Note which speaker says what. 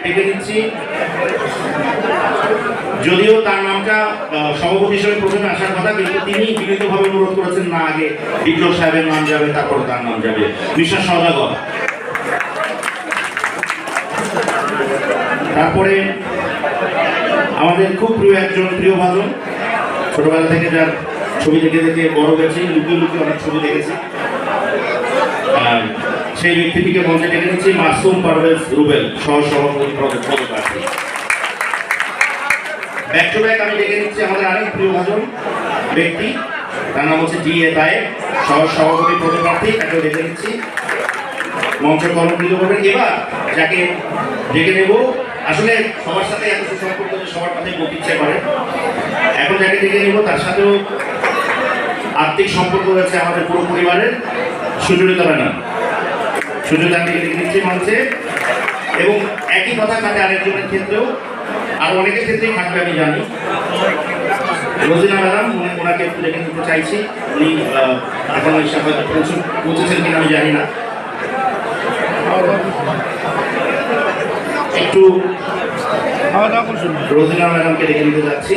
Speaker 1: ডেকে নিচ্ছি, যদিও তার নামটা সভাপতি হিসেবে প্রথমে আসার কথা, কিন্তু তিনি বিনীতভাবে অনুরোধ করেছেন না, আগে বিপ্লব সাহেবের নাম যাবে, তারপর তার নাম যাবে। বিশ্বাস সওদাগর। তারপরে আমাদের খুব প্রিয় একজন প্রিয়ভাজন, ছোটবেলা থেকে যার ছবি দেখে দেখে বড় গেছি, লুকিয়ে লুকিয়ে অনেক ছবি দেখেছি, সেই ব্যক্তিটিকে মঞ্চে ডেকে নিচ্ছি, মাসুম পারভেজ রুবেল, সহসভাপতি পদপ্রার্থী। ব্যাক টু ব্যাক আমি ডেকে নিচ্ছি আমাদের আরেক প্রিয়ভাজন ব্যক্তি, তার নাম হচ্ছে DA তায়েব, সহসভাপতি পদপ্রার্থী, তাকেও ডেকে নিচ্ছি, মঞ্চ কর্মকৃত করবেন। এবার যাকে ডেকে নেব, আসলে সবার সাথে এত সুসম্পর্ক যে সবার কথাই বলতে ইচ্ছে করে, এখন যাকে ডেকে নেব তার সাথেও আর্থিক সম্পর্ক রয়েছে আমাদের পুরো পরিবারের, সুচরিতা ম্যাডাম। সুচরিতাকে ডেকে নিচ্ছি মঞ্চে, এবং একই কথা খাটে আরেকজনের ক্ষেত্রেও, আর অনেকের ক্ষেত্রেই খাটবে আমি জানি। রোজিনা ম্যাডাম, ওনাকে একটু ডেকে নিতে চাইছি, উনি এখন ওই সবাই পৌঁছেছেন কিনা আমি জানি না, একটু রোজিনা ম্যাডামকে ডেকে নিতে যাচ্ছি।